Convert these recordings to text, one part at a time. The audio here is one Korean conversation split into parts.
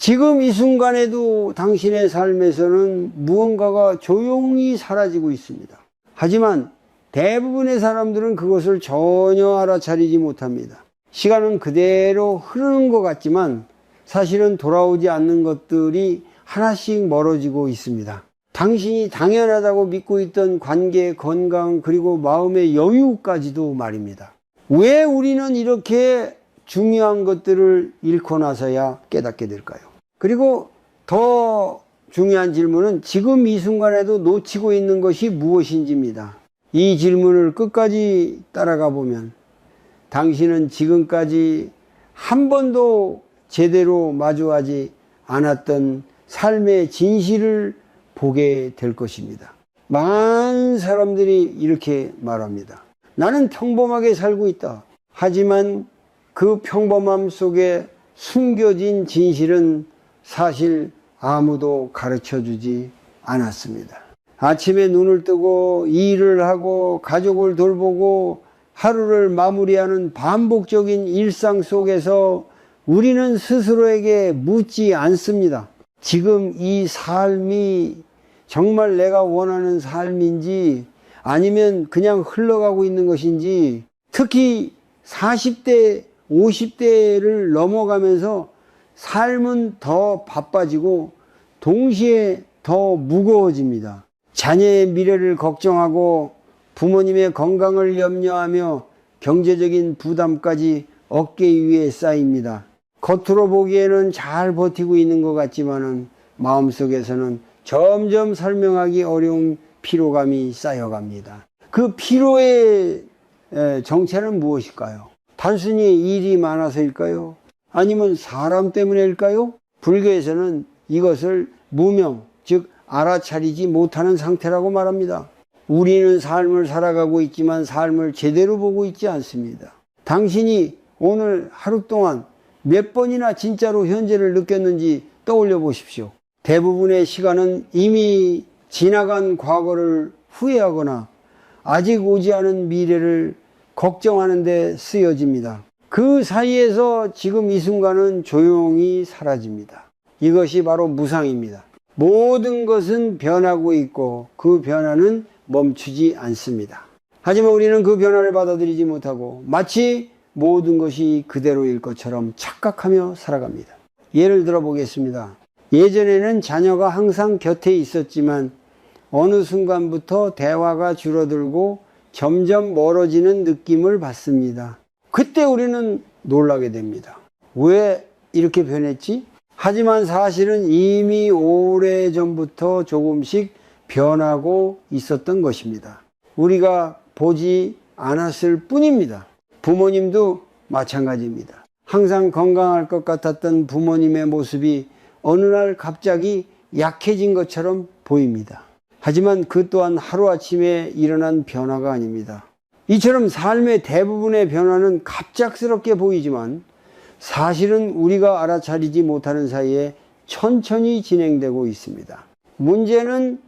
지금 이 순간에도 당신의 삶에서는 무언가가 조용히 사라지고 있습니다. 하지만 대부분의 사람들은 그것을 전혀 알아차리지 못합니다. 시간은 그대로 흐르는 것 같지만 사실은 돌아오지 않는 것들이 하나씩 멀어지고 있습니다. 당신이 당연하다고 믿고 있던 관계, 건강, 그리고 마음의 여유까지도 말입니다. 왜 우리는 이렇게 중요한 것들을 잃고 나서야 깨닫게 될까요? 그리고 더 중요한 질문은 지금 이 순간에도 놓치고 있는 것이 무엇인지입니다. 이 질문을 끝까지 따라가 보면 당신은 지금까지 한 번도 제대로 마주하지 않았던 삶의 진실을 보게 될 것입니다. 많은 사람들이 이렇게 말합니다. 나는 평범하게 살고 있다. 하지만 그 평범함 속에 숨겨진 진실은 사실 아무도 가르쳐주지 않았습니다. 아침에 눈을 뜨고 일을 하고 가족을 돌보고 하루를 마무리하는 반복적인 일상 속에서 우리는 스스로에게 묻지 않습니다. 지금 이 삶이 정말 내가 원하는 삶인지 아니면 그냥 흘러가고 있는 것인지, 특히 40대, 50대를 넘어가면서 삶은 더 바빠지고 동시에 더 무거워집니다. 자녀의 미래를 걱정하고 부모님의 건강을 염려하며 경제적인 부담까지 어깨 위에 쌓입니다. 겉으로 보기에는 잘 버티고 있는 것 같지만은 마음속에서는 점점 설명하기 어려운 피로감이 쌓여갑니다. 그 피로의 정체는 무엇일까요? 단순히 일이 많아서일까요? 아니면 사람 때문일까요? 불교에서는 이것을 무명, 즉 알아차리지 못하는 상태라고 말합니다. 우리는 삶을 살아가고 있지만 삶을 제대로 보고 있지 않습니다. 당신이 오늘 하루 동안 몇 번이나 진짜로 현재를 느꼈는지 떠올려 보십시오. 대부분의 시간은 이미 지나간 과거를 후회하거나 아직 오지 않은 미래를 걱정하는 데 쓰여집니다. 그 사이에서 지금 이 순간은 조용히 사라집니다. 이것이 바로 무상입니다. 모든 것은 변하고 있고 그 변화는 멈추지 않습니다. 하지만 우리는 그 변화를 받아들이지 못하고 마치 모든 것이 그대로일 것처럼 착각하며 살아갑니다. 예를 들어 보겠습니다. 예전에는 자녀가 항상 곁에 있었지만 어느 순간부터 대화가 줄어들고 점점 멀어지는 느낌을 받습니다. 그때 우리는 놀라게 됩니다. 왜 이렇게 변했지? 하지만 사실은 이미 오래전부터 조금씩 변하고 있었던 것입니다. 우리가 보지 않았을 뿐입니다. 부모님도 마찬가지입니다. 항상 건강할 것 같았던 부모님의 모습이 어느 날 갑자기 약해진 것처럼 보입니다. 하지만 그 또한 하루아침에 일어난 변화가 아닙니다. 이처럼 삶의 대부분의 변화는 갑작스럽게 보이지만 사실은 우리가 알아차리지 못하는 사이에 천천히 진행되고 있습니다. 문제는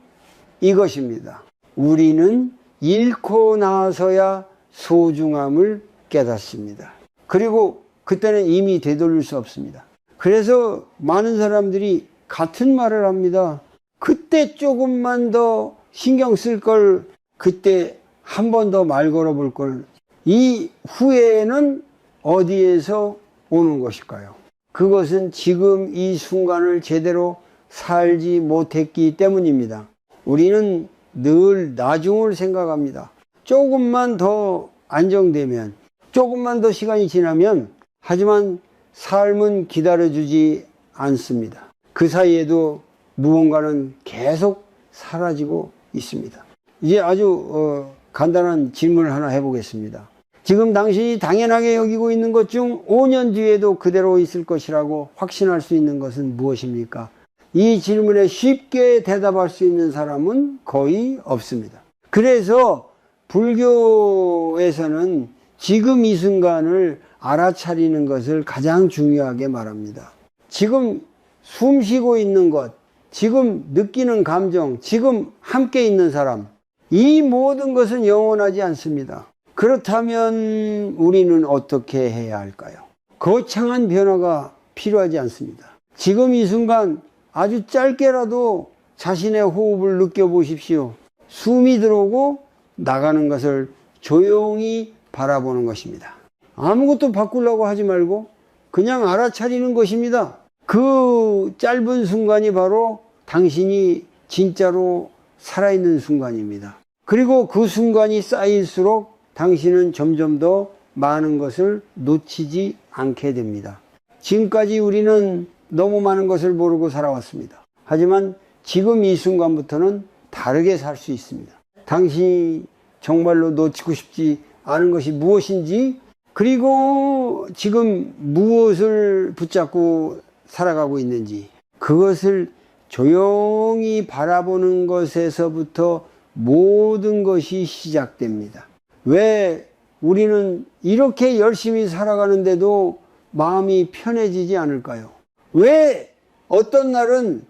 이것입니다. 우리는 잃고 나서야 소중함을 깨닫습니다. 그리고 그때는 이미 되돌릴 수 없습니다. 그래서 많은 사람들이 같은 말을 합니다. 그때 조금만 더 신경 쓸 걸, 그때 한 번 더 말 걸어볼 걸. 이 후회는 어디에서 오는 것일까요? 그것은 지금 이 순간을 제대로 살지 못했기 때문입니다. 우리는 늘 나중을 생각합니다. 조금만 더 안정되면, 조금만 더 시간이 지나면, 하지만 삶은 기다려주지 않습니다. 그 사이에도 무언가는 계속 사라지고 있습니다. 이제 아주 간단한 질문을 하나 해보겠습니다. 지금 당신이 당연하게 여기고 있는 것 중 5년 뒤에도 그대로 있을 것이라고 확신할 수 있는 것은 무엇입니까? 이 질문에 쉽게 대답할 수 있는 사람은 거의 없습니다. 그래서 불교에서는 지금 이 순간을 알아차리는 것을 가장 중요하게 말합니다. 지금 숨 쉬고 있는 것, 지금 느끼는 감정, 지금 함께 있는 사람, 이 모든 것은 영원하지 않습니다. 그렇다면 우리는 어떻게 해야 할까요? 거창한 변화가 필요하지 않습니다. 지금 이 순간 아주 짧게라도 자신의 호흡을 느껴보십시오. 숨이 들어오고 나가는 것을 조용히 바라보는 것입니다. 아무것도 바꾸려고 하지 말고 그냥 알아차리는 것입니다. 그 짧은 순간이 바로 당신이 진짜로 살아있는 순간입니다. 그리고 그 순간이 쌓일수록 당신은 점점 더 많은 것을 놓치지 않게 됩니다. 지금까지 우리는 너무 많은 것을 모르고 살아왔습니다. 하지만 지금 이 순간부터는 다르게 살 수 있습니다. 당신이 정말로 놓치고 싶지 않은 것이 무엇인지, 그리고 지금 무엇을 붙잡고 살아가고 있는지, 그것을 조용히 바라보는 것에서부터 모든 것이 시작됩니다. 왜 우리는 이렇게 열심히 살아가는데도 마음이 편해지지 않을까요? 왜 어떤 날은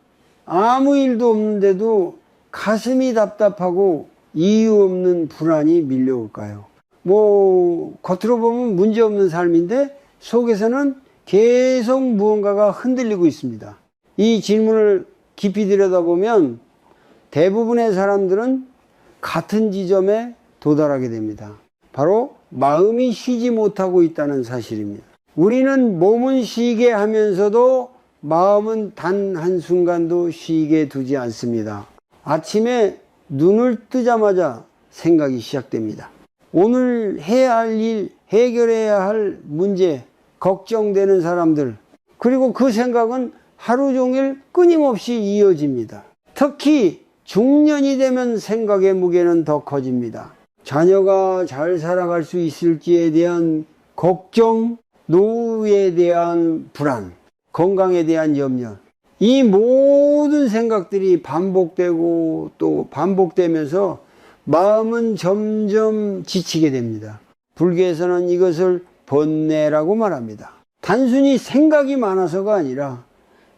아무 일도 없는데도 가슴이 답답하고 이유 없는 불안이 밀려올까요? 겉으로 보면 문제없는 삶인데 속에서는 계속 무언가가 흔들리고 있습니다. 이 질문을 깊이 들여다보면 대부분의 사람들은 같은 지점에 도달하게 됩니다. 바로 마음이 쉬지 못하고 있다는 사실입니다. 우리는 몸은 쉬게 하면서도 마음은 단 한순간도 쉬게 두지 않습니다. 아침에 눈을 뜨자마자 생각이 시작됩니다. 오늘 해야 할 일, 해결해야 할 문제, 걱정되는 사람들, 그리고 그 생각은 하루 종일 끊임없이 이어집니다. 특히 중년이 되면 생각의 무게는 더 커집니다. 자녀가 잘 살아갈 수 있을지에 대한 걱정, 노후에 대한 불안, 건강에 대한 염려, 이 모든 생각들이 반복되고 또 반복되면서 마음은 점점 지치게 됩니다. 불교에서는 이것을 번뇌라고 말합니다. 단순히 생각이 많아서가 아니라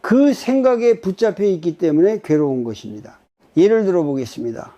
그 생각에 붙잡혀 있기 때문에 괴로운 것입니다. 예를 들어 보겠습니다.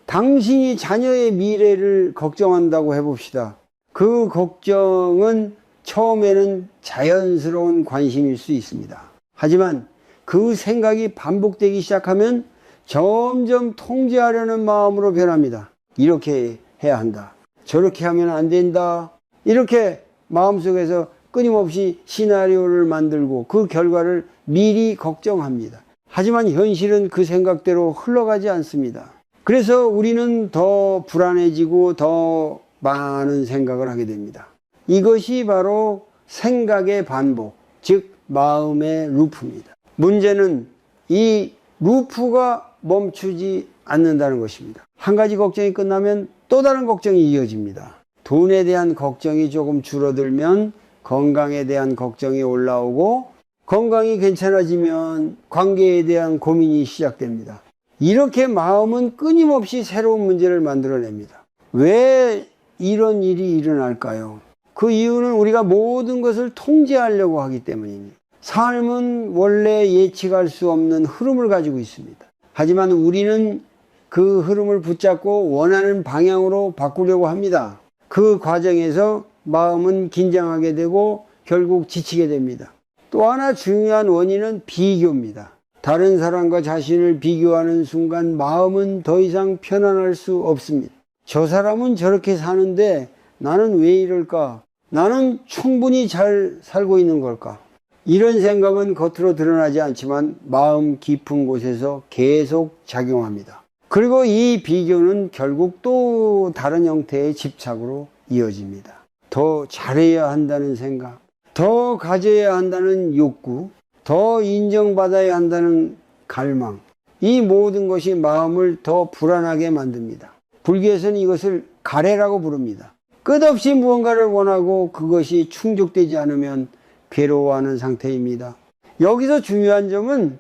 당신이 자녀의 미래를 걱정한다고 해봅시다. 그 걱정은 처음에는 자연스러운 관심일 수 있습니다. 하지만 그 생각이 반복되기 시작하면 점점 통제하려는 마음으로 변합니다. 이렇게 해야 한다. 저렇게 하면 안 된다. 이렇게 마음속에서 끊임없이 시나리오를 만들고 그 결과를 미리 걱정합니다. 하지만 현실은 그 생각대로 흘러가지 않습니다. 그래서 우리는 더 불안해지고 더 많은 생각을 하게 됩니다. 이것이 바로 생각의 반복, 즉 마음의 루프입니다. 문제는 이 루프가 멈추지 않는다는 것입니다. 한 가지 걱정이 끝나면 또 다른 걱정이 이어집니다. 돈에 대한 걱정이 조금 줄어들면 건강에 대한 걱정이 올라오고, 건강이 괜찮아지면 관계에 대한 고민이 시작됩니다. 이렇게 마음은 끊임없이 새로운 문제를 만들어냅니다. 왜 이런 일이 일어날까요? 그 이유는 우리가 모든 것을 통제하려고 하기 때문입니다. 삶은 원래 예측할 수 없는 흐름을 가지고 있습니다. 하지만 우리는 그 흐름을 붙잡고 원하는 방향으로 바꾸려고 합니다. 그 과정에서 마음은 긴장하게 되고 결국 지치게 됩니다. 또 하나 중요한 원인은 비교입니다. 다른 사람과 자신을 비교하는 순간 마음은 더 이상 편안할 수 없습니다. 저 사람은 저렇게 사는데 나는 왜 이럴까? 나는 충분히 잘 살고 있는 걸까? 이런 생각은 겉으로 드러나지 않지만 마음 깊은 곳에서 계속 작용합니다. 그리고 이 비교는 결국 또 다른 형태의 집착으로 이어집니다. 더 잘해야 한다는 생각, 더 가져야 한다는 욕구, 더 인정받아야 한다는 갈망, 이 모든 것이 마음을 더 불안하게 만듭니다. 불교에서는 이것을 가래라고 부릅니다. 끝없이 무언가를 원하고 그것이 충족되지 않으면 괴로워하는 상태입니다. 여기서 중요한 점은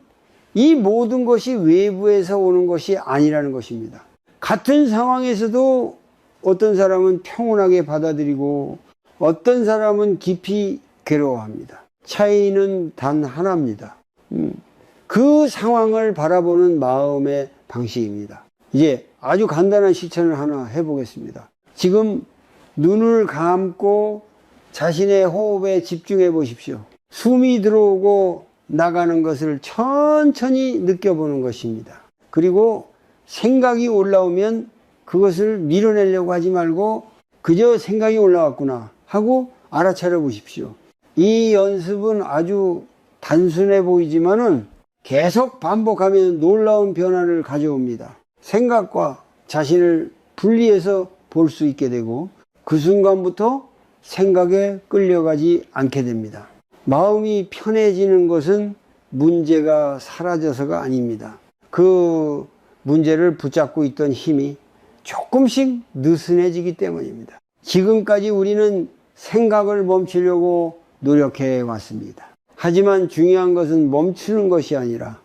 이 모든 것이 외부에서 오는 것이 아니라는 것입니다. 같은 상황에서도 어떤 사람은 평온하게 받아들이고 어떤 사람은 깊이 괴로워합니다. 차이는 단 하나입니다. 그 상황을 바라보는 마음의 방식입니다. 이제 아주 간단한 실천을 하나 해보겠습니다. 지금 눈을 감고 자신의 호흡에 집중해 보십시오. 숨이 들어오고 나가는 것을 천천히 느껴보는 것입니다. 그리고 생각이 올라오면 그것을 밀어내려고 하지 말고 그저 생각이 올라왔구나 하고 알아차려 보십시오. 이 연습은 아주 단순해 보이지만은 계속 반복하면 놀라운 변화를 가져옵니다. 생각과 자신을 분리해서 볼 수 있게 되고 그 순간부터 생각에 끌려가지 않게 됩니다. 마음이 편해지는 것은 문제가 사라져서가 아닙니다. 그 문제를 붙잡고 있던 힘이 조금씩 느슨해지기 때문입니다. 지금까지 우리는 생각을 멈추려고 노력해 왔습니다. 하지만 중요한 것은 멈추는 것이 아니라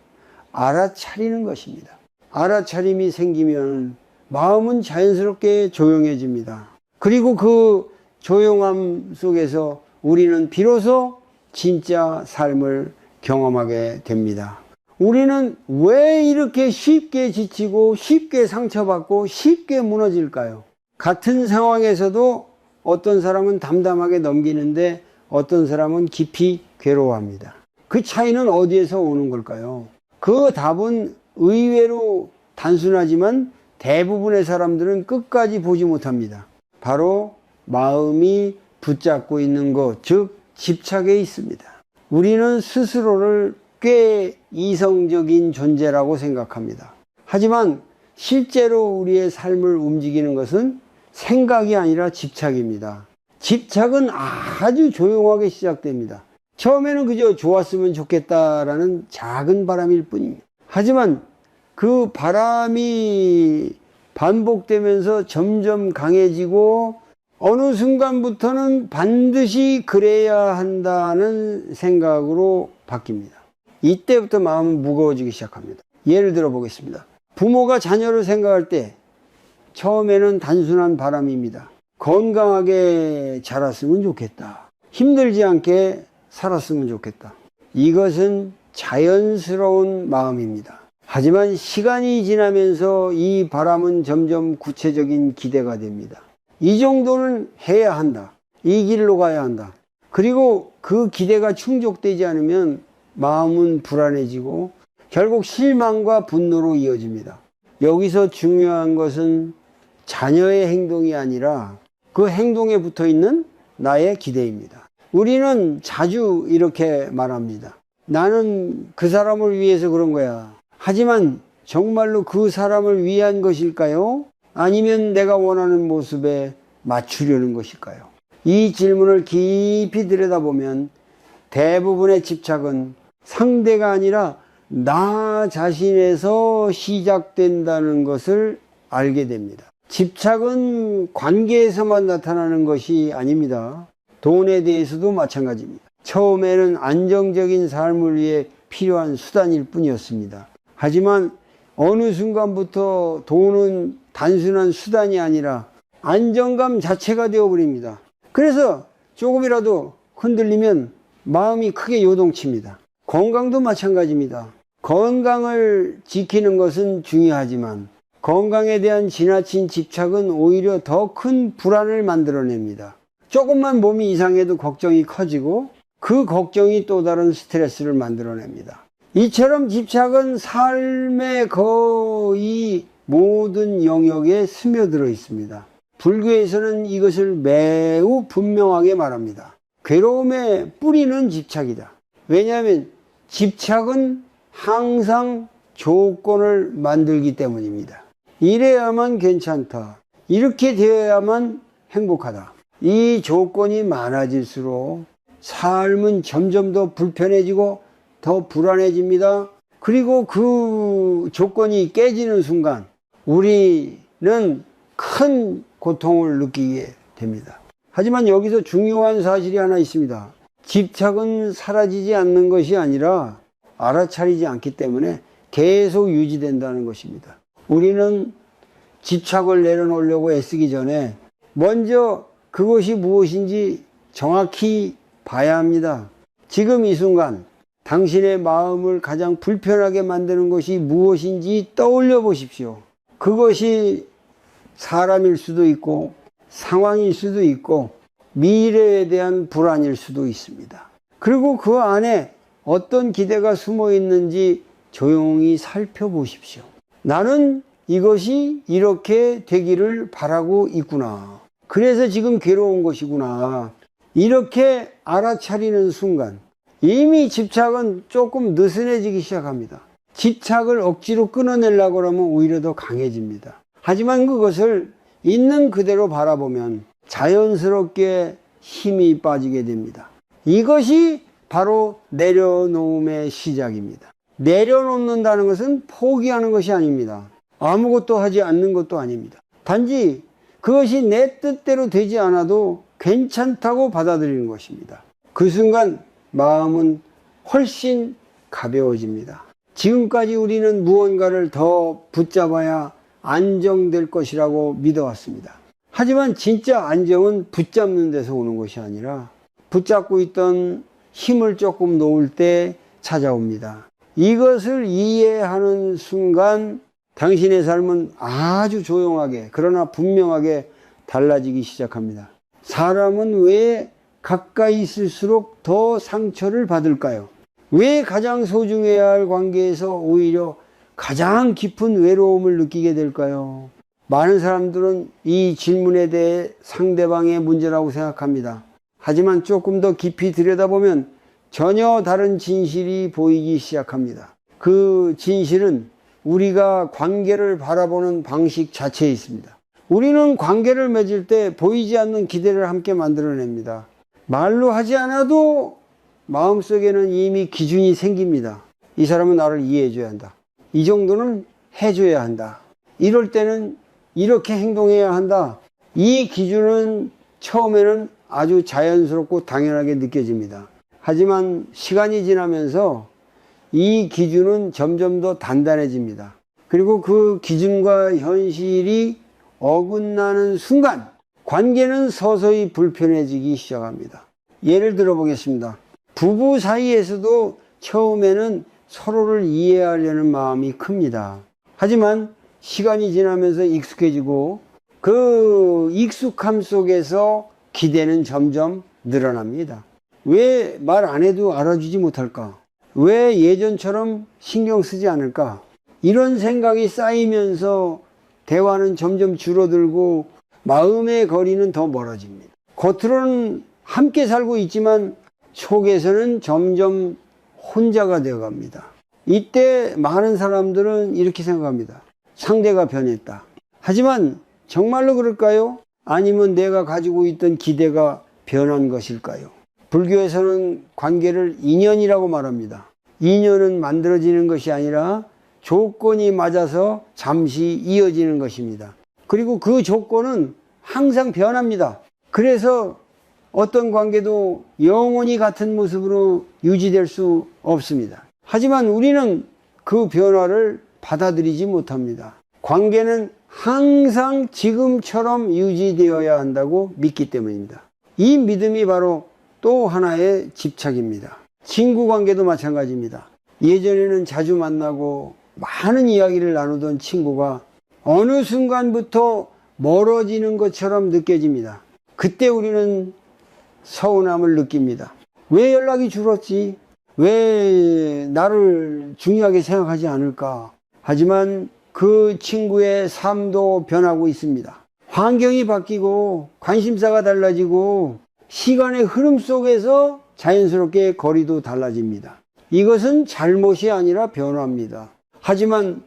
알아차리는 것입니다. 알아차림이 생기면 마음은 자연스럽게 조용해집니다. 그리고 그 조용함 속에서 우리는 비로소 진짜 삶을 경험하게 됩니다. 우리는 왜 이렇게 쉽게 지치고 쉽게 상처받고 쉽게 무너질까요? 같은 상황에서도 어떤 사람은 담담하게 넘기는데 어떤 사람은 깊이 괴로워합니다. 그 차이는 어디에서 오는 걸까요? 그 답은 의외로 단순하지만 대부분의 사람들은 끝까지 보지 못합니다. 바로 마음이 붙잡고 있는 것, 즉 집착에 있습니다. 우리는 스스로를 꽤 이성적인 존재라고 생각합니다. 하지만 실제로 우리의 삶을 움직이는 것은 생각이 아니라 집착입니다. 집착은 아주 조용하게 시작됩니다. 처음에는 그저 좋았으면 좋겠다라는 작은 바람일 뿐입니다. 하지만 그 바람이 반복되면서 점점 강해지고 어느 순간부터는 반드시 그래야 한다는 생각으로 바뀝니다. 이때부터 마음은 무거워지기 시작합니다. 예를 들어 보겠습니다. 부모가 자녀를 생각할 때 처음에는 단순한 바람입니다. 건강하게 자랐으면 좋겠다. 힘들지 않게 살았으면 좋겠다. 이것은 자연스러운 마음입니다. 하지만 시간이 지나면서 이 바람은 점점 구체적인 기대가 됩니다. 이 정도는 해야 한다. 이 길로 가야 한다. 그리고 그 기대가 충족되지 않으면 마음은 불안해지고 결국 실망과 분노로 이어집니다. 여기서 중요한 것은 자녀의 행동이 아니라 그 행동에 붙어 있는 나의 기대입니다. 우리는 자주 이렇게 말합니다. 나는 그 사람을 위해서 그런 거야. 하지만 정말로 그 사람을 위한 것일까요? 아니면 내가 원하는 모습에 맞추려는 것일까요? 이 질문을 깊이 들여다보면 대부분의 집착은 상대가 아니라 나 자신에서 시작된다는 것을 알게 됩니다. 집착은 관계에서만 나타나는 것이 아닙니다. 돈에 대해서도 마찬가지입니다. 처음에는 안정적인 삶을 위해 필요한 수단일 뿐이었습니다. 하지만 어느 순간부터 돈은 단순한 수단이 아니라 안정감 자체가 되어버립니다. 그래서 조금이라도 흔들리면 마음이 크게 요동칩니다. 건강도 마찬가지입니다. 건강을 지키는 것은 중요하지만 건강에 대한 지나친 집착은 오히려 더 큰 불안을 만들어냅니다. 조금만 몸이 이상해도 걱정이 커지고 그 걱정이 또 다른 스트레스를 만들어냅니다. 이처럼 집착은 삶의 거의 모든 영역에 스며들어 있습니다. 불교에서는 이것을 매우 분명하게 말합니다. 괴로움의 뿌리는 집착이다. 왜냐하면 집착은 항상 조건을 만들기 때문입니다. 이래야만 괜찮다. 이렇게 되어야만 행복하다. 이 조건이 많아질수록 삶은 점점 더 불편해지고 더 불안해집니다. 그리고 그 조건이 깨지는 순간 우리는 큰 고통을 느끼게 됩니다. 하지만 여기서 중요한 사실이 하나 있습니다. 집착은 사라지지 않는 것이 아니라 알아차리지 않기 때문에 계속 유지된다는 것입니다. 우리는 집착을 내려놓으려고 애쓰기 전에 먼저 그것이 무엇인지 정확히 봐야 합니다. 지금 이 순간 당신의 마음을 가장 불편하게 만드는 것이 무엇인지 떠올려 보십시오. 그것이 사람일 수도 있고 상황일 수도 있고 미래에 대한 불안일 수도 있습니다. 그리고 그 안에 어떤 기대가 숨어 있는지 조용히 살펴보십시오. 나는 이것이 이렇게 되기를 바라고 있구나. 그래서 지금 괴로운 것이구나. 이렇게 알아차리는 순간 이미 집착은 조금 느슨해지기 시작합니다. 집착을 억지로 끊어내려고 하면 오히려 더 강해집니다. 하지만 그것을 있는 그대로 바라보면 자연스럽게 힘이 빠지게 됩니다. 이것이 바로 내려놓음의 시작입니다. 내려놓는다는 것은 포기하는 것이 아닙니다. 아무것도 하지 않는 것도 아닙니다. 단지 그것이 내 뜻대로 되지 않아도 괜찮다고 받아들이는 것입니다. 그 순간 마음은 훨씬 가벼워집니다. 지금까지 우리는 무언가를 더 붙잡아야 안정될 것이라고 믿어왔습니다. 하지만 진짜 안정은 붙잡는 데서 오는 것이 아니라 붙잡고 있던 힘을 조금 놓을 때 찾아옵니다. 이것을 이해하는 순간 당신의 삶은 아주 조용하게 그러나 분명하게 달라지기 시작합니다. 사람은 왜 가까이 있을수록 더 상처를 받을까요? 왜 가장 소중해야 할 관계에서 오히려 가장 깊은 외로움을 느끼게 될까요? 많은 사람들은 이 질문에 대해 상대방의 문제라고 생각합니다. 하지만 조금 더 깊이 들여다보면 전혀 다른 진실이 보이기 시작합니다. 그 진실은 우리가 관계를 바라보는 방식 자체에 있습니다. 우리는 관계를 맺을 때 보이지 않는 기대를 함께 만들어냅니다. 말로 하지 않아도 마음속에는 이미 기준이 생깁니다. 이 사람은 나를 이해해줘야 한다. 이 정도는 해줘야 한다. 이럴 때는 이렇게 행동해야 한다. 이 기준은 처음에는 아주 자연스럽고 당연하게 느껴집니다. 하지만 시간이 지나면서 이 기준은 점점 더 단단해집니다. 그리고 그 기준과 현실이 어긋나는 순간 관계는 서서히 불편해지기 시작합니다. 예를 들어 보겠습니다. 부부 사이에서도 처음에는 서로를 이해하려는 마음이 큽니다. 하지만 시간이 지나면서 익숙해지고 그 익숙함 속에서 기대는 점점 늘어납니다. 왜 말 안 해도 알아주지 못할까? 왜 예전처럼 신경 쓰지 않을까? 이런 생각이 쌓이면서 대화는 점점 줄어들고 마음의 거리는 더 멀어집니다. 겉으로는 함께 살고 있지만 속에서는 점점 혼자가 되어갑니다. 이때 많은 사람들은 이렇게 생각합니다. 상대가 변했다. 하지만 정말로 그럴까요? 아니면 내가 가지고 있던 기대가 변한 것일까요? 불교에서는 관계를 인연이라고 말합니다. 인연은 만들어지는 것이 아니라 조건이 맞아서 잠시 이어지는 것입니다. 그리고 그 조건은 항상 변합니다. 그래서 어떤 관계도 영원히 같은 모습으로 유지될 수 없습니다. 하지만 우리는 그 변화를 받아들이지 못합니다. 관계는 항상 지금처럼 유지되어야 한다고 믿기 때문입니다. 이 믿음이 바로 또 하나의 집착입니다. 친구 관계도 마찬가지입니다. 예전에는 자주 만나고 많은 이야기를 나누던 친구가 어느 순간부터 멀어지는 것처럼 느껴집니다. 그때 우리는 서운함을 느낍니다. 왜 연락이 줄었지? 왜 나를 중요하게 생각하지 않을까? 하지만 그 친구의 삶도 변하고 있습니다. 환경이 바뀌고 관심사가 달라지고 시간의 흐름 속에서 자연스럽게 거리도 달라집니다. 이것은 잘못이 아니라 변화입니다. 하지만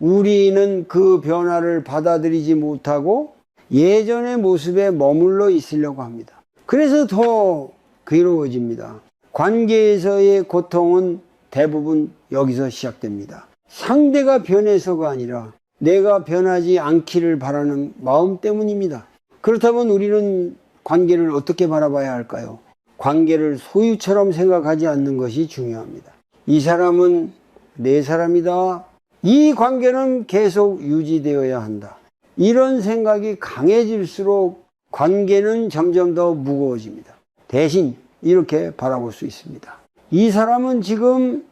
우리는 그 변화를 받아들이지 못하고 예전의 모습에 머물러 있으려고 합니다. 그래서 더 괴로워집니다. 관계에서의 고통은 대부분 여기서 시작됩니다. 상대가 변해서가 아니라 내가 변하지 않기를 바라는 마음 때문입니다. 그렇다면 우리는 관계를 어떻게 바라봐야 할까요? 관계를 소유처럼 생각하지 않는 것이 중요합니다. 이 사람은 내 사람이다. 이 관계는 계속 유지되어야 한다. 이런 생각이 강해질수록 관계는 점점 더 무거워집니다. 대신 이렇게 바라볼 수 있습니다. 이 사람은 지금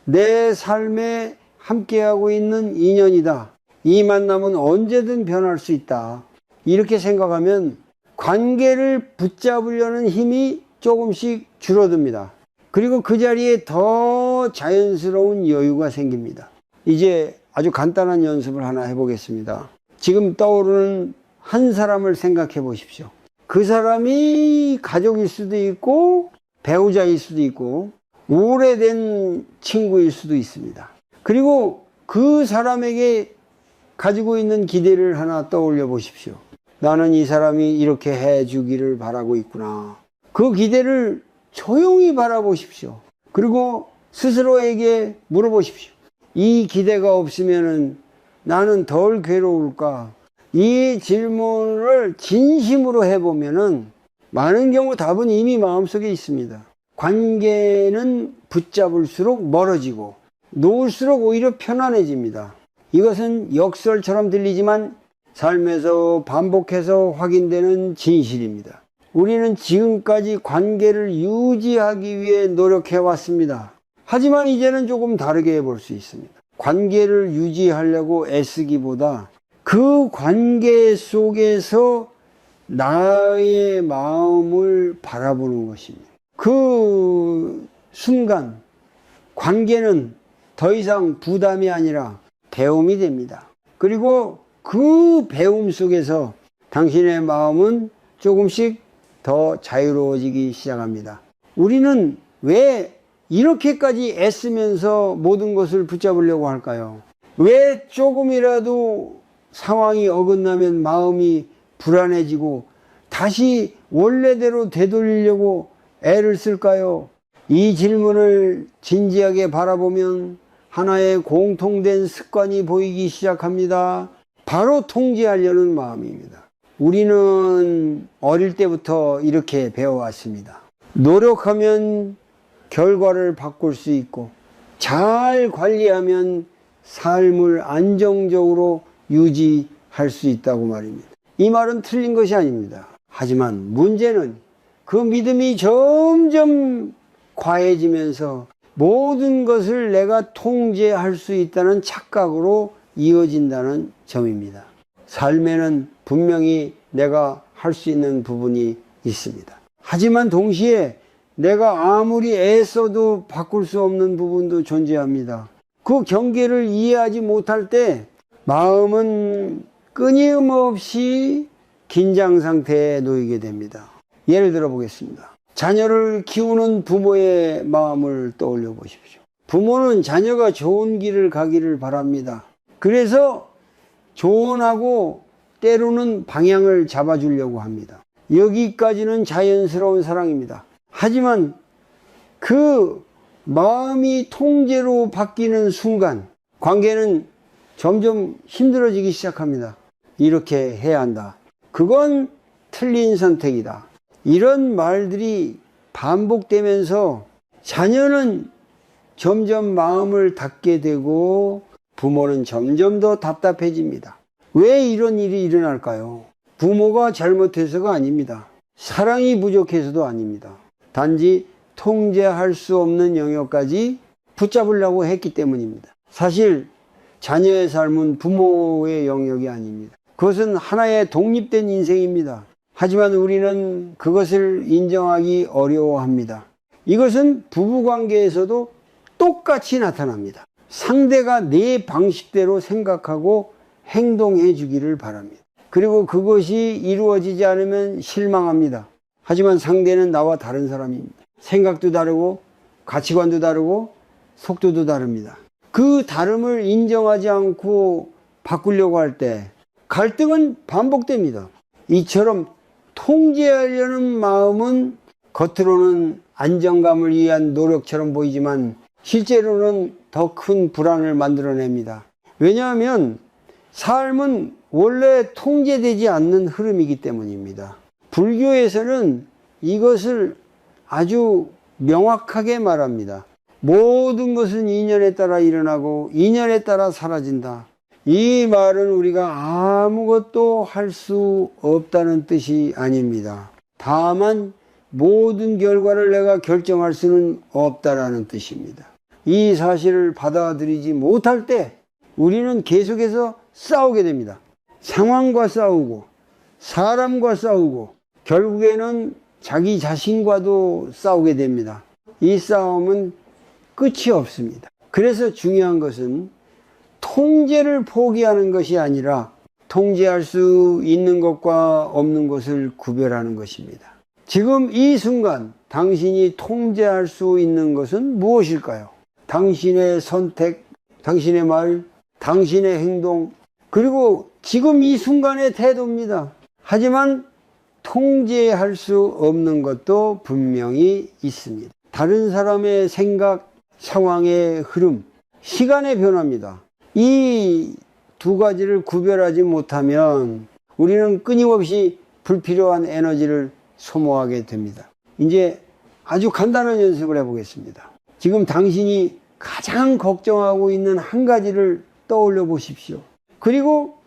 내 삶에 함께하고 있는 인연이다. 이 만남은 언제든 변할 수 있다. 이렇게 생각하면 관계를 붙잡으려는 힘이 조금씩 줄어듭니다. 그리고 그 자리에 더 자연스러운 여유가 생깁니다. 이제 아주 간단한 연습을 하나 해보겠습니다. 지금 떠오르는 한 사람을 생각해 보십시오. 그 사람이 가족일 수도 있고 배우자일 수도 있고 오래된 친구일 수도 있습니다. 그리고 그 사람에게 가지고 있는 기대를 하나 떠올려 보십시오. 나는 이 사람이 이렇게 해주기를 바라고 있구나. 그 기대를 조용히 바라보십시오. 그리고 스스로에게 물어보십시오. 이 기대가 없으면 나는 덜 괴로울까? 이 질문을 진심으로 해보면은 많은 경우 답은 이미 마음속에 있습니다. 관계는 붙잡을수록 멀어지고 놓을수록 오히려 편안해집니다. 이것은 역설처럼 들리지만 삶에서 반복해서 확인되는 진실입니다. 우리는 지금까지 관계를 유지하기 위해 노력해 왔습니다. 하지만 이제는 조금 다르게 해볼 수 있습니다. 관계를 유지하려고 애쓰기보다 그 관계 속에서 나의 마음을 바라보는 것입니다. 그 순간 관계는 더 이상 부담이 아니라 배움이 됩니다. 그리고 그 배움 속에서 당신의 마음은 조금씩 더 자유로워지기 시작합니다. 우리는 왜 이렇게까지 애쓰면서 모든 것을 붙잡으려고 할까요? 왜 조금이라도 상황이 어긋나면 마음이 불안해지고 다시 원래대로 되돌리려고 애를 쓸까요? 이 질문을 진지하게 바라보면 하나의 공통된 습관이 보이기 시작합니다. 바로 통제하려는 마음입니다. 우리는 어릴 때부터 이렇게 배워왔습니다. 노력하면 결과를 바꿀 수 있고 잘 관리하면 삶을 안정적으로 유지할 수 있다고 말입니다. 이 말은 틀린 것이 아닙니다. 하지만 문제는 그 믿음이 점점 과해지면서 모든 것을 내가 통제할 수 있다는 착각으로 이어진다는 점입니다. 삶에는 분명히 내가 할 수 있는 부분이 있습니다. 하지만 동시에 내가 아무리 애써도 바꿀 수 없는 부분도 존재합니다. 그 경계를 이해하지 못할 때 마음은 끊임없이 긴장 상태에 놓이게 됩니다. 예를 들어 보겠습니다. 자녀를 키우는 부모의 마음을 떠올려 보십시오. 부모는 자녀가 좋은 길을 가기를 바랍니다. 그래서 조언하고 때로는 방향을 잡아주려고 합니다. 여기까지는 자연스러운 사랑입니다. 하지만 그 마음이 통제로 바뀌는 순간 관계는 점점 힘들어지기 시작합니다. 이렇게 해야 한다. 그건 틀린 선택이다. 이런 말들이 반복되면서 자녀는 점점 마음을 닫게 되고 부모는 점점 더 답답해집니다. 왜 이런 일이 일어날까요? 부모가 잘못해서가 아닙니다. 사랑이 부족해서도 아닙니다. 단지 통제할 수 없는 영역까지 붙잡으려고 했기 때문입니다. 사실 자녀의 삶은 부모의 영역이 아닙니다. 그것은 하나의 독립된 인생입니다. 하지만 우리는 그것을 인정하기 어려워합니다. 이것은 부부관계에서도 똑같이 나타납니다. 상대가 내 방식대로 생각하고 행동해 주기를 바랍니다. 그리고 그것이 이루어지지 않으면 실망합니다. 하지만 상대는 나와 다른 사람입니다. 생각도 다르고 가치관도 다르고 속도도 다릅니다. 그 다름을 인정하지 않고 바꾸려고 할 때 갈등은 반복됩니다. 이처럼 통제하려는 마음은 겉으로는 안정감을 위한 노력처럼 보이지만 실제로는 더 큰 불안을 만들어냅니다. 왜냐하면 삶은 원래 통제되지 않는 흐름이기 때문입니다. 불교에서는 이것을 아주 명확하게 말합니다. 모든 것은 인연에 따라 일어나고 인연에 따라 사라진다. 이 말은 우리가 아무것도 할 수 없다는 뜻이 아닙니다. 다만 모든 결과를 내가 결정할 수는 없다라는 뜻입니다. 이 사실을 받아들이지 못할 때 우리는 계속해서 싸우게 됩니다. 상황과 싸우고 사람과 싸우고 결국에는 자기 자신과도 싸우게 됩니다. 이 싸움은 끝이 없습니다. 그래서 중요한 것은 통제를 포기하는 것이 아니라 통제할 수 있는 것과 없는 것을 구별하는 것입니다. 지금 이 순간 당신이 통제할 수 있는 것은 무엇일까요? 당신의 선택, 당신의 말, 당신의 행동, 그리고 지금 이 순간의 태도입니다. 하지만 통제할 수 없는 것도 분명히 있습니다. 다른 사람의 생각, 상황의 흐름, 시간의 변화입니다. 이 두 가지를 구별하지 못하면 우리는 끊임없이 불필요한 에너지를 소모하게 됩니다. 이제 아주 간단한 연습을 해보겠습니다. 지금 당신이 가장 걱정하고 있는 한 가지를 떠올려 보십시오. 그리고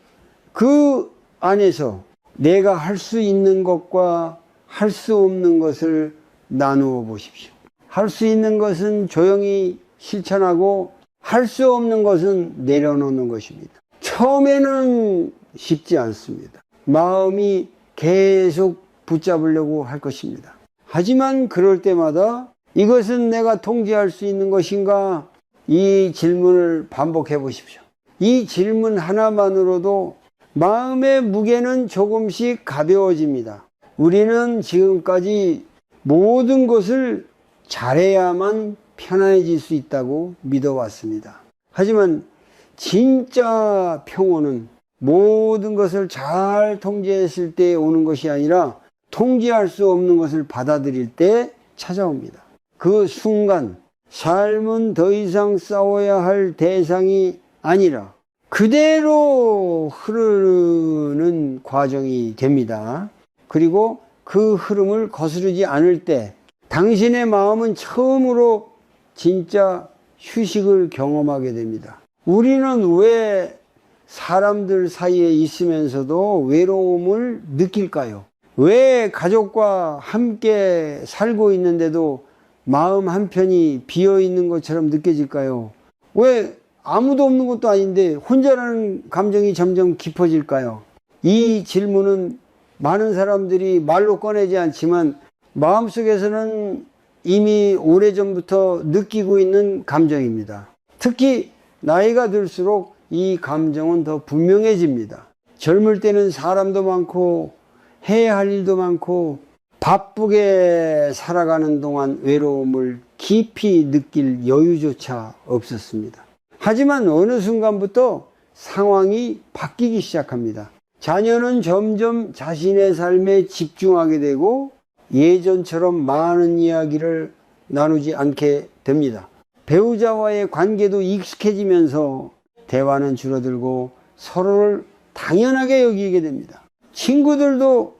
그 안에서 내가 할 수 있는 것과 할 수 없는 것을 나누어 보십시오. 할 수 있는 것은 조용히 실천하고 할 수 없는 것은 내려놓는 것입니다. 처음에는 쉽지 않습니다. 마음이 계속 붙잡으려고 할 것입니다. 하지만 그럴 때마다 이것은 내가 통제할 수 있는 것인가? 이 질문을 반복해 보십시오. 이 질문 하나만으로도 마음의 무게는 조금씩 가벼워집니다. 우리는 지금까지 모든 것을 잘해야만 편안해질 수 있다고 믿어왔습니다. 하지만 진짜 평온은 모든 것을 잘 통제했을 때 오는 것이 아니라 통제할 수 없는 것을 받아들일 때 찾아옵니다. 그 순간 삶은 더 이상 싸워야 할 대상이 아니라 그대로 흐르는 과정이 됩니다. 그리고 그 흐름을 거스르지 않을 때 당신의 마음은 처음으로 진짜 휴식을 경험하게 됩니다. 우리는 왜 사람들 사이에 있으면서도 외로움을 느낄까요? 왜 가족과 함께 살고 있는데도 마음 한편이 비어 있는 것처럼 느껴질까요? 왜 아무도 없는 것도 아닌데 혼자라는 감정이 점점 깊어질까요? 이 질문은 많은 사람들이 말로 꺼내지 않지만 마음속에서는 이미 오래전부터 느끼고 있는 감정입니다. 특히 나이가 들수록 이 감정은 더 분명해집니다. 젊을 때는 사람도 많고 해야 할 일도 많고 바쁘게 살아가는 동안 외로움을 깊이 느낄 여유조차 없었습니다. 하지만 어느 순간부터 상황이 바뀌기 시작합니다. 자녀는 점점 자신의 삶에 집중하게 되고 예전처럼 많은 이야기를 나누지 않게 됩니다. 배우자와의 관계도 익숙해지면서 대화는 줄어들고 서로를 당연하게 여기게 됩니다. 친구들도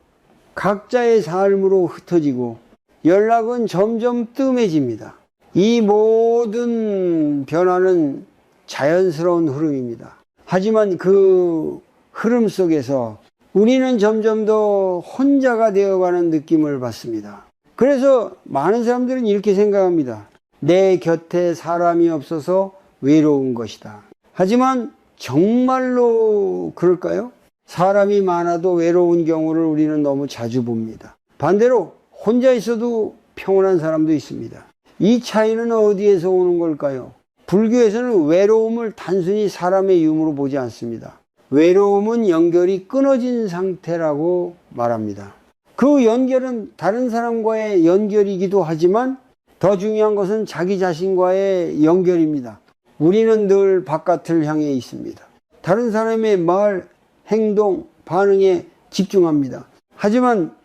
각자의 삶으로 흩어지고 연락은 점점 뜸해집니다. 이 모든 변화는 자연스러운 흐름입니다. 하지만 그 흐름 속에서 우리는 점점 더 혼자가 되어가는 느낌을 받습니다. 그래서 많은 사람들은 이렇게 생각합니다. 내 곁에 사람이 없어서 외로운 것이다. 하지만 정말로 그럴까요? 사람이 많아도 외로운 경우를 우리는 너무 자주 봅니다. 반대로 혼자 있어도 평온한 사람도 있습니다. 이 차이는 어디에서 오는 걸까요? 불교에서는 외로움을 단순히 사람의 유무로 보지 않습니다. 외로움은 연결이 끊어진 상태라고 말합니다. 그 연결은 다른 사람과의 연결이기도 하지만 더 중요한 것은 자기 자신과의 연결입니다. 우리는 늘 바깥을 향해 있습니다. 다른 사람의 말, 행동, 반응에 집중합니다. 하지만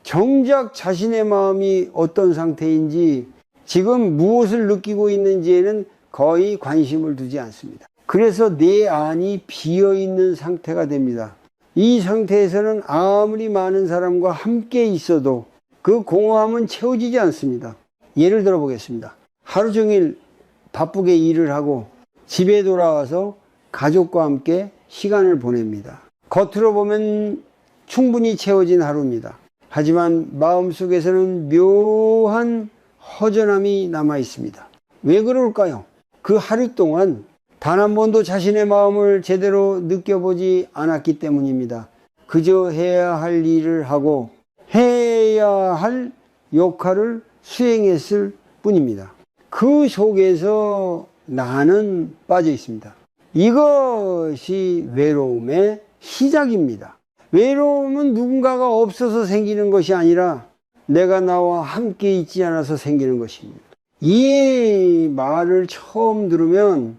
정작 자신의 마음이 어떤 상태인지 지금 무엇을 느끼고 있는지에는 거의 관심을 두지 않습니다. 그래서 내 안이 비어있는 상태가 됩니다. 이 상태에서는 아무리 많은 사람과 함께 있어도 그 공허함은 채워지지 않습니다. 예를 들어 보겠습니다. 하루 종일 바쁘게 일을 하고 집에 돌아와서 가족과 함께 시간을 보냅니다. 겉으로 보면 충분히 채워진 하루입니다. 하지만 마음속에서는 묘한 허전함이 남아 있습니다. 왜 그럴까요? 그 하루 동안 단 한 번도 자신의 마음을 제대로 느껴보지 않았기 때문입니다. 그저 해야 할 일을 하고 해야 할 역할을 수행했을 뿐입니다. 그 속에서 나는 빠져 있습니다. 이것이 외로움의 시작입니다. 외로움은 누군가가 없어서 생기는 것이 아니라 내가 나와 함께 있지 않아서 생기는 것입니다. 이 말을 처음 들으면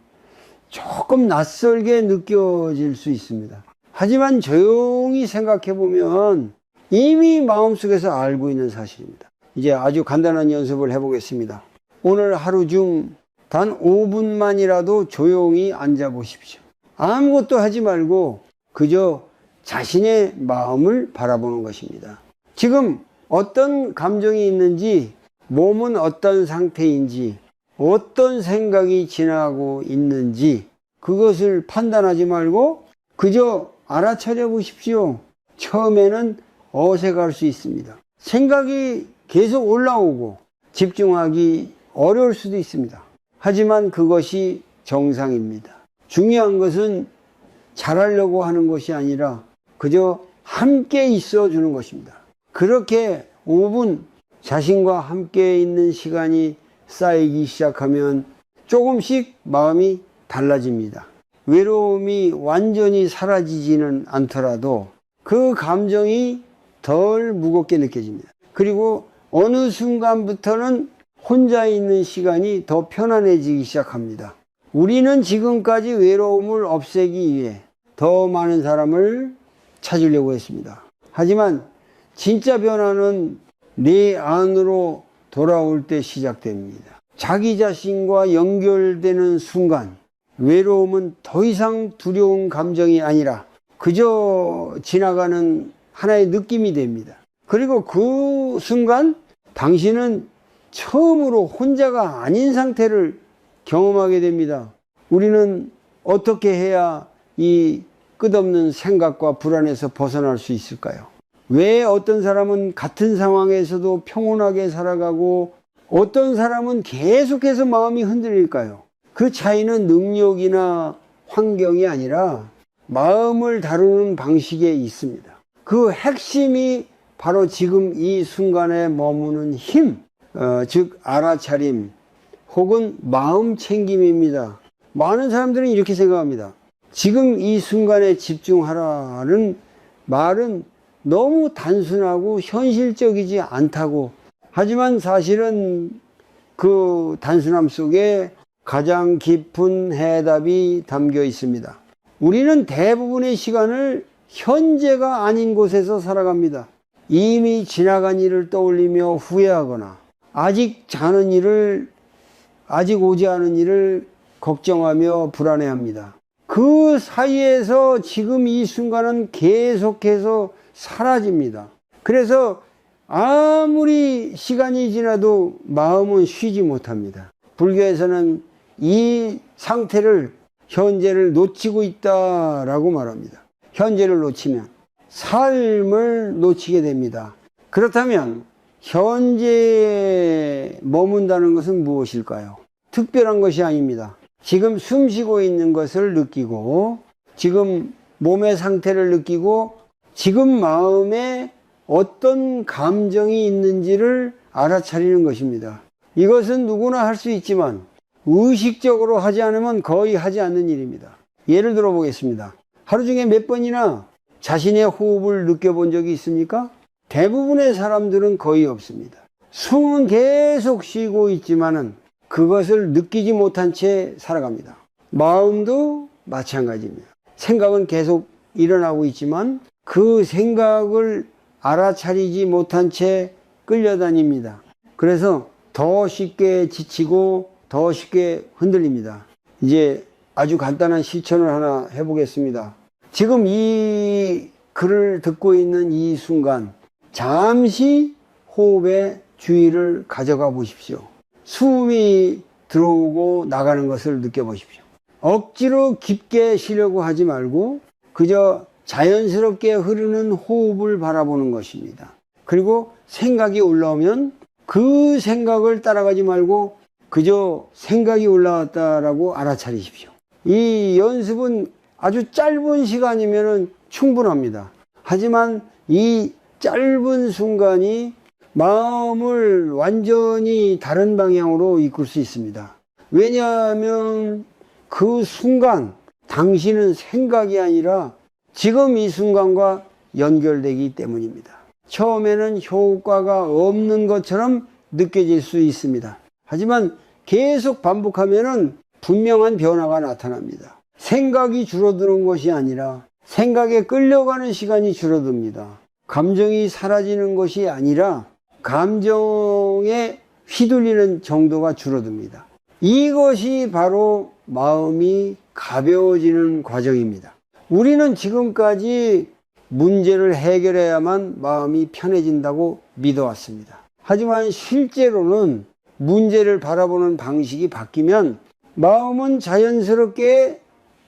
조금 낯설게 느껴질 수 있습니다. 하지만 조용히 생각해 보면 이미 마음속에서 알고 있는 사실입니다. 이제 아주 간단한 연습을 해보겠습니다. 오늘 하루 중 단 5분만이라도 조용히 앉아 보십시오. 아무것도 하지 말고 그저 자신의 마음을 바라보는 것입니다. 지금 어떤 감정이 있는지, 몸은 어떤 상태인지, 어떤 생각이 지나고 있는지 그것을 판단하지 말고 그저 알아차려 보십시오. 처음에는 어색할 수 있습니다. 생각이 계속 올라오고 집중하기 어려울 수도 있습니다. 하지만 그것이 정상입니다. 중요한 것은 잘하려고 하는 것이 아니라 그저 함께 있어 주는 것입니다. 그렇게 5분 자신과 함께 있는 시간이 쌓이기 시작하면 조금씩 마음이 달라집니다. 외로움이 완전히 사라지지는 않더라도 그 감정이 덜 무겁게 느껴집니다. 그리고 어느 순간부터는 혼자 있는 시간이 더 편안해지기 시작합니다. 우리는 지금까지 외로움을 없애기 위해 더 많은 사람을 찾으려고 했습니다. 하지만 진짜 변화는 내 안으로 돌아올 때 시작됩니다. 자기 자신과 연결되는 순간 외로움은 더 이상 두려운 감정이 아니라 그저 지나가는 하나의 느낌이 됩니다. 그리고 그 순간 당신은 처음으로 혼자가 아닌 상태를 경험하게 됩니다. 우리는 어떻게 해야 이 끝없는 생각과 불안에서 벗어날 수 있을까요? 왜 어떤 사람은 같은 상황에서도 평온하게 살아가고 어떤 사람은 계속해서 마음이 흔들릴까요? 그 차이는 능력이나 환경이 아니라 마음을 다루는 방식에 있습니다. 그 핵심이 바로 지금 이 순간에 머무는 힘, 즉 알아차림 혹은 마음 챙김입니다. 많은 사람들은 이렇게 생각합니다. 지금 이 순간에 집중하라는 말은 너무 단순하고 현실적이지 않다고. 하지만 사실은 그 단순함 속에 가장 깊은 해답이 담겨 있습니다. 우리는 대부분의 시간을 현재가 아닌 곳에서 살아갑니다. 이미 지나간 일을 떠올리며 후회하거나 아직 오지 않은 일을 걱정하며 불안해합니다. 그 사이에서 지금 이 순간은 계속해서 사라집니다. 그래서 아무리 시간이 지나도 마음은 쉬지 못합니다. 불교에서는 이 상태를 현재를 놓치고 있다라고 말합니다. 현재를 놓치면 삶을 놓치게 됩니다. 그렇다면 현재에 머문다는 것은 무엇일까요? 특별한 것이 아닙니다. 지금 숨 쉬고 있는 것을 느끼고 지금 몸의 상태를 느끼고 지금 마음에 어떤 감정이 있는지를 알아차리는 것입니다. 이것은 누구나 할 수 있지만 의식적으로 하지 않으면 거의 하지 않는 일입니다. 예를 들어 보겠습니다. 하루 중에 몇 번이나 자신의 호흡을 느껴본 적이 있습니까? 대부분의 사람들은 거의 없습니다. 숨은 계속 쉬고 있지만은 그것을 느끼지 못한 채 살아갑니다. 마음도 마찬가지입니다. 생각은 계속 일어나고 있지만 그 생각을 알아차리지 못한 채 끌려다닙니다. 그래서 더 쉽게 지치고 더 쉽게 흔들립니다. 이제 아주 간단한 실천을 하나 해보겠습니다. 지금 이 글을 듣고 있는 이 순간 잠시 호흡에 주의를 가져가 보십시오. 숨이 들어오고 나가는 것을 느껴보십시오. 억지로 깊게 쉬려고 하지 말고 그저 자연스럽게 흐르는 호흡을 바라보는 것입니다. 그리고 생각이 올라오면 그 생각을 따라가지 말고 그저 생각이 올라왔다라고 알아차리십시오. 이 연습은 아주 짧은 시간이면 충분합니다. 하지만 이 짧은 순간이 마음을 완전히 다른 방향으로 이끌 수 있습니다. 왜냐하면 그 순간 당신은 생각이 아니라 지금 이 순간과 연결되기 때문입니다. 처음에는 효과가 없는 것처럼 느껴질 수 있습니다. 하지만 계속 반복하면 분명한 변화가 나타납니다. 생각이 줄어드는 것이 아니라 생각에 끌려가는 시간이 줄어듭니다. 감정이 사라지는 것이 아니라 감정에 휘둘리는 정도가 줄어듭니다. 이것이 바로 마음이 가벼워지는 과정입니다. 우리는 지금까지 문제를 해결해야만 마음이 편해진다고 믿어왔습니다. 하지만 실제로는 문제를 바라보는 방식이 바뀌면 마음은 자연스럽게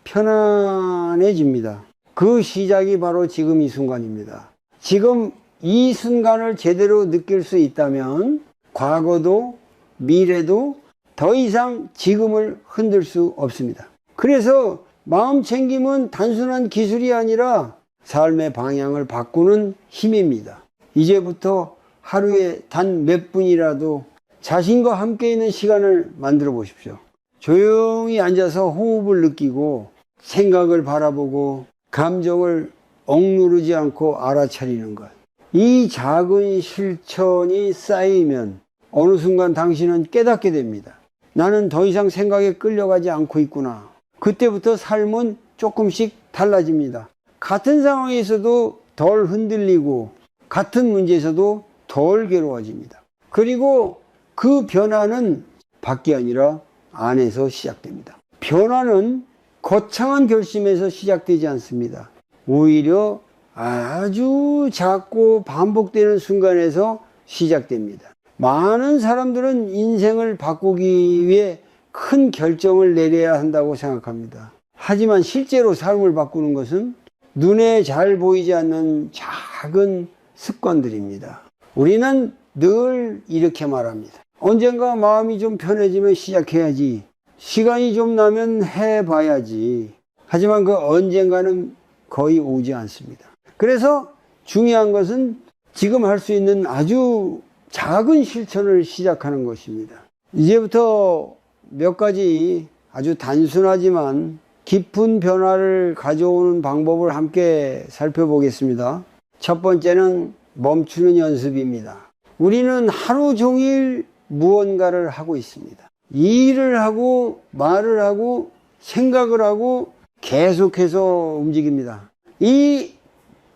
편안해집니다. 그 시작이 바로 지금 이 순간입니다. 지금 이 순간을 제대로 느낄 수 있다면 과거도 미래도 더 이상 지금을 흔들 수 없습니다. 그래서 마음 챙김은 단순한 기술이 아니라 삶의 방향을 바꾸는 힘입니다. 이제부터 하루에 단 몇 분이라도 자신과 함께 있는 시간을 만들어 보십시오. 조용히 앉아서 호흡을 느끼고 생각을 바라보고 감정을 억누르지 않고 알아차리는 것. 이 작은 실천이 쌓이면 어느 순간 당신은 깨닫게 됩니다. 나는 더 이상 생각에 끌려가지 않고 있구나. 그때부터 삶은 조금씩 달라집니다. 같은 상황에서도 덜 흔들리고 같은 문제에서도 덜 괴로워집니다. 그리고 그 변화는 밖이 아니라 안에서 시작됩니다. 변화는 거창한 결심에서 시작되지 않습니다. 오히려 아주 작고 반복되는 순간에서 시작됩니다. 많은 사람들은 인생을 바꾸기 위해 큰 결정을 내려야 한다고 생각합니다. 하지만 실제로 삶을 바꾸는 것은 눈에 잘 보이지 않는 작은 습관들입니다. 우리는 늘 이렇게 말합니다. 언젠가 마음이 좀 편해지면 시작해야지. 시간이 좀 나면 해봐야지. 하지만 그 언젠가는 거의 오지 않습니다. 그래서 중요한 것은 지금 할 수 있는 아주 작은 실천을 시작하는 것입니다. 이제부터 몇 가지 아주 단순하지만 깊은 변화를 가져오는 방법을 함께 살펴보겠습니다. 첫 번째는 멈추는 연습입니다. 우리는 하루 종일 무언가를 하고 있습니다. 일을 하고 말을 하고 생각을 하고 계속해서 움직입니다. 이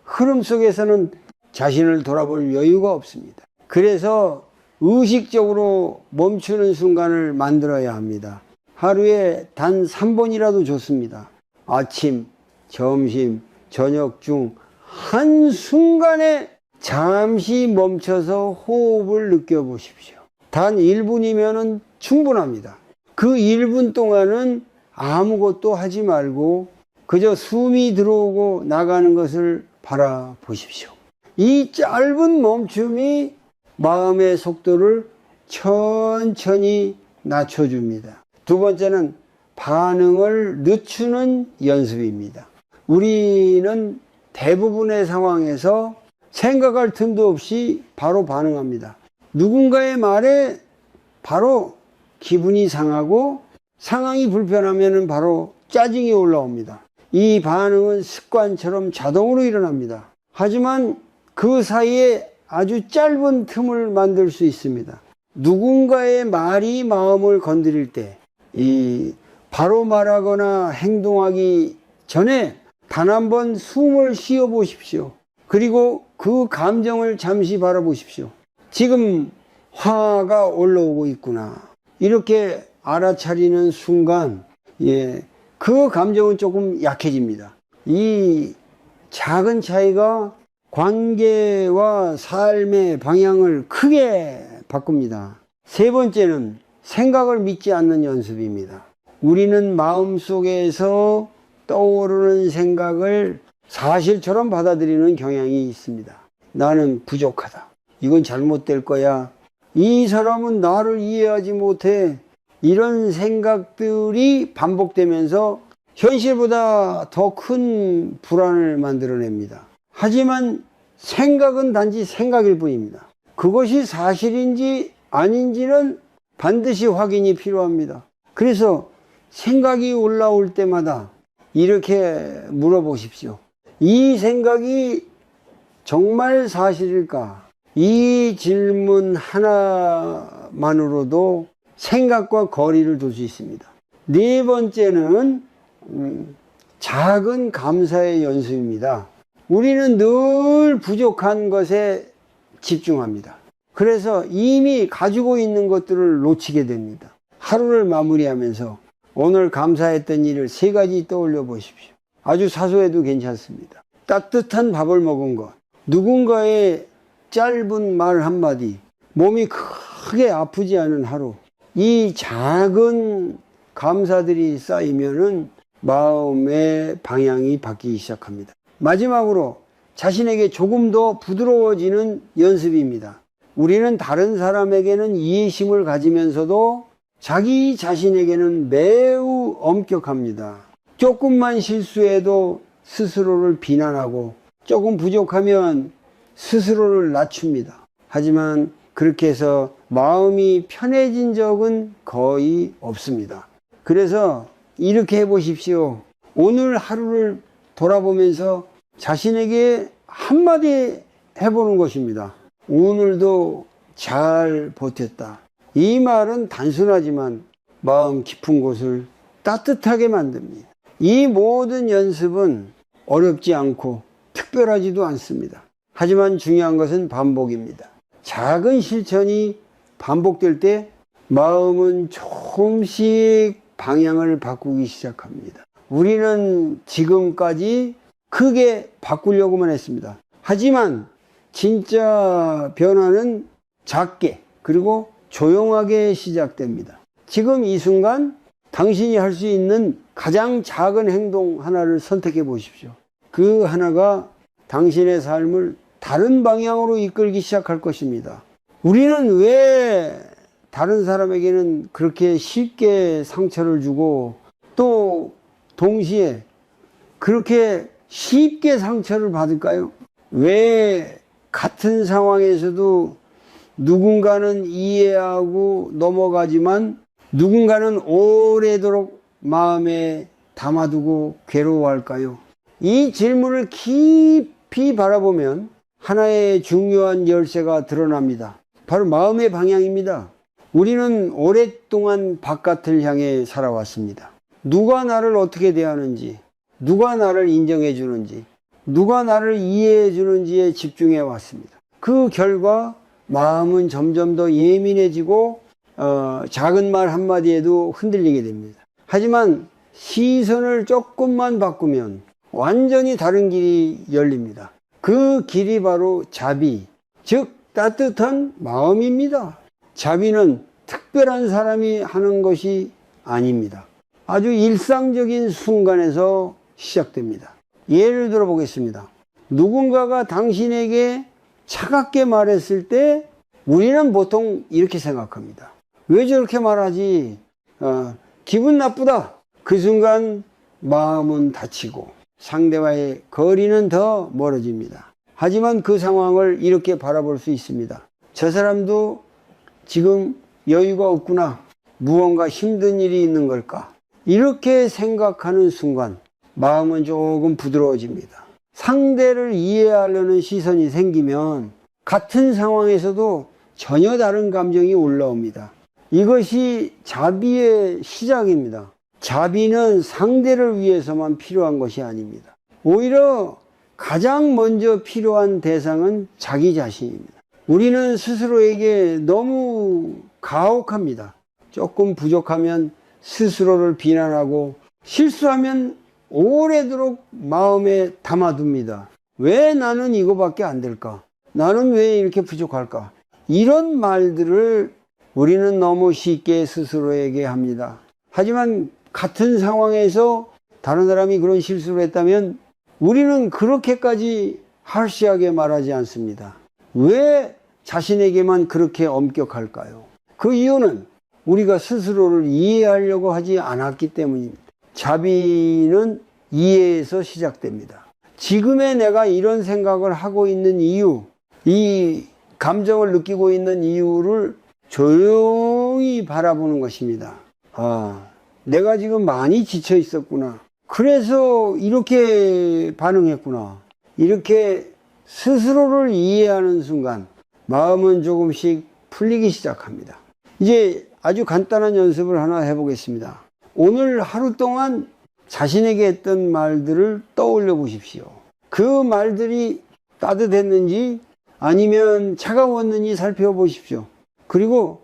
흐름 속에서는 자신을 돌아볼 여유가 없습니다. 그래서 의식적으로 멈추는 순간을 만들어야 합니다. 하루에 단 3번이라도 좋습니다. 아침, 점심, 저녁 중 한순간에 잠시 멈춰서 호흡을 느껴보십시오. 단 1분이면 충분합니다. 그 1분 동안은 아무것도 하지 말고 그저 숨이 들어오고 나가는 것을 바라보십시오. 이 짧은 멈춤이 마음의 속도를 천천히 낮춰줍니다. 두 번째는 반응을 늦추는 연습입니다. 우리는 대부분의 상황에서 생각할 틈도 없이 바로 반응합니다. 누군가의 말에 바로 기분이 상하고 상황이 불편하면 바로 짜증이 올라옵니다. 이 반응은 습관처럼 자동으로 일어납니다. 하지만 그 사이에 아주 짧은 틈을 만들 수 있습니다. 누군가의 말이 마음을 건드릴 때 바로 말하거나 행동하기 전에 단 한 번 숨을 쉬어 보십시오. 그리고 그 감정을 잠시 바라보십시오. 지금 화가 올라오고 있구나. 이렇게 알아차리는 순간 그 감정은 조금 약해집니다. 이 작은 차이가 관계와 삶의 방향을 크게 바꿉니다. 세 번째는 생각을 믿지 않는 연습입니다. 우리는 마음속에서 떠오르는 생각을 사실처럼 받아들이는 경향이 있습니다. 나는 부족하다. 이건 잘못될 거야. 이 사람은 나를 이해하지 못해. 이런 생각들이 반복되면서 현실보다 더 큰 불안을 만들어냅니다. 하지만 생각은 단지 생각일 뿐입니다. 그것이 사실인지 아닌지는 반드시 확인이 필요합니다. 그래서 생각이 올라올 때마다 이렇게 물어보십시오. 이 생각이 정말 사실일까? 이 질문 하나만으로도 생각과 거리를 둘 수 있습니다. 네 번째는 작은 감사의 연습입니다. 우리는 늘 부족한 것에 집중합니다. 그래서 이미 가지고 있는 것들을 놓치게 됩니다. 하루를 마무리하면서 오늘 감사했던 일을 3가지 떠올려 보십시오. 아주 사소해도 괜찮습니다. 따뜻한 밥을 먹은 것, 누군가의 짧은 말 한마디, 몸이 크게 아프지 않은 하루, 이 작은 감사들이 쌓이면은 마음의 방향이 바뀌기 시작합니다. 마지막으로 자신에게 조금 더 부드러워지는 연습입니다. 우리는 다른 사람에게는 이해심을 가지면서도 자기 자신에게는 매우 엄격합니다. 조금만 실수해도 스스로를 비난하고 조금 부족하면 스스로를 낮춥니다. 하지만 그렇게 해서 마음이 편해진 적은 거의 없습니다. 그래서 이렇게 해보십시오. 오늘 하루를 돌아보면서 자신에게 한마디 해보는 것입니다. 오늘도 잘 버텼다. 이 말은 단순하지만 마음 깊은 곳을 따뜻하게 만듭니다. 이 모든 연습은 어렵지 않고 특별하지도 않습니다. 하지만 중요한 것은 반복입니다. 작은 실천이 반복될 때 마음은 조금씩 방향을 바꾸기 시작합니다. 우리는 지금까지 크게 바꾸려고만 했습니다. 하지만 진짜 변화는 작게 그리고 조용하게 시작됩니다. 지금 이 순간 당신이 할 수 있는 가장 작은 행동 하나를 선택해 보십시오. 그 하나가 당신의 삶을 다른 방향으로 이끌기 시작할 것입니다. 우리는 왜 다른 사람에게는 그렇게 쉽게 상처를 주고 또 동시에 그렇게 쉽게 상처를 받을까요? 왜 같은 상황에서도 누군가는 이해하고 넘어가지만 누군가는 오래도록 마음에 담아두고 괴로워할까요? 이 질문을 깊이 바라보면 하나의 중요한 열쇠가 드러납니다. 바로 마음의 방향입니다. 우리는 오랫동안 바깥을 향해 살아왔습니다. 누가 나를 어떻게 대하는지, 누가 나를 인정해 주는지, 누가 나를 이해해 주는지에 집중해 왔습니다. 그 결과 마음은 점점 더 예민해지고 작은 말 한마디에도 흔들리게 됩니다. 하지만 시선을 조금만 바꾸면 완전히 다른 길이 열립니다. 그 길이 바로 자비, 즉 따뜻한 마음입니다. 자비는 특별한 사람이 하는 것이 아닙니다. 아주 일상적인 순간에서 시작됩니다. 예를 들어 보겠습니다. 누군가가 당신에게 차갑게 말했을 때 우리는 보통 이렇게 생각합니다. 왜 저렇게 말하지? 기분 나쁘다. 그 순간 마음은 다치고 상대와의 거리는 더 멀어집니다. 하지만 그 상황을 이렇게 바라볼 수 있습니다. 저 사람도 지금 여유가 없구나. 무언가 힘든 일이 있는 걸까? 이렇게 생각하는 순간 마음은 조금 부드러워집니다. 상대를 이해하려는 시선이 생기면 같은 상황에서도 전혀 다른 감정이 올라옵니다. 이것이 자비의 시작입니다. 자비는 상대를 위해서만 필요한 것이 아닙니다. 오히려 가장 먼저 필요한 대상은 자기 자신입니다. 우리는 스스로에게 너무 가혹합니다. 조금 부족하면 스스로를 비난하고 실수하면 오래도록 마음에 담아둡니다. 왜 나는 이거밖에 안 될까? 나는 왜 이렇게 부족할까? 이런 말들을 우리는 너무 쉽게 스스로에게 합니다. 하지만 같은 상황에서 다른 사람이 그런 실수를 했다면 우리는 그렇게까지 harsh하게 말하지 않습니다. 왜 자신에게만 그렇게 엄격할까요? 그 이유는 우리가 스스로를 이해하려고 하지 않았기 때문입니다. 자비는 이해에서 시작됩니다. 지금의 내가 이런 생각을 하고 있는 이유, 이 감정을 느끼고 있는 이유를 조용히 바라보는 것입니다. 아, 내가 지금 많이 지쳐 있었구나. 그래서 이렇게 반응했구나. 이렇게 스스로를 이해하는 순간 마음은 조금씩 풀리기 시작합니다. 이제 아주 간단한 연습을 하나 해보겠습니다. 오늘 하루 동안 자신에게 했던 말들을 떠올려 보십시오. 그 말들이 따뜻했는지 아니면 차가웠는지 살펴보십시오. 그리고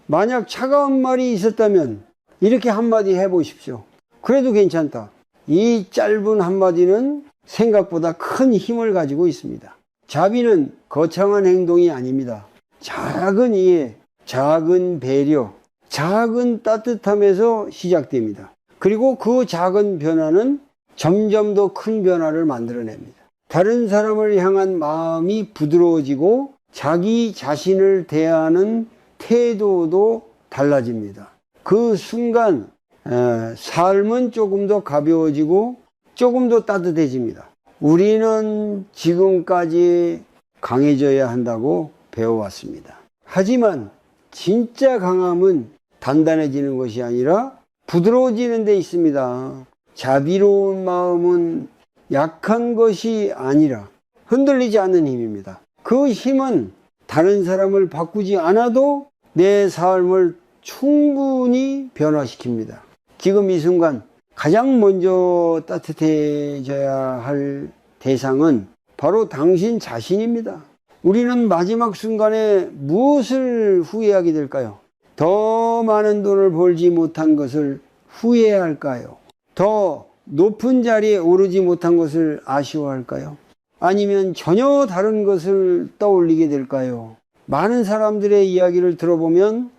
만약 차가운 말이 있었다면 이렇게 한마디 해보십시오. 그래도 괜찮다. 이 짧은 한마디는 생각보다 큰 힘을 가지고 있습니다. 자비는 거창한 행동이 아닙니다. 작은 이해, 작은 배려, 작은 따뜻함에서 시작됩니다. 그리고 그 작은 변화는 점점 더 큰 변화를 만들어냅니다. 다른 사람을 향한 마음이 부드러워지고 자기 자신을 대하는 태도도 달라집니다. 그 순간 삶은 조금 더 가벼워지고 조금 더 따뜻해집니다. 우리는 지금까지 강해져야 한다고 배워왔습니다. 하지만 진짜 강함은 단단해지는 것이 아니라 부드러워지는 데 있습니다. 자비로운 마음은 약한 것이 아니라 흔들리지 않는 힘입니다. 그 힘은 다른 사람을 바꾸지 않아도 내 삶을 충분히 변화시킵니다. 지금 이 순간 가장 먼저 따뜻해져야 할 대상은 바로 당신 자신입니다. 우리는 마지막 순간에 무엇을 후회하게 될까요? 더 많은 돈을 벌지 못한 것을 후회할까요? 더 높은 자리에 오르지 못한 것을 아쉬워할까요? 아니면 전혀 다른 것을 떠올리게 될까요? 많은 사람들의 이야기를 들어보면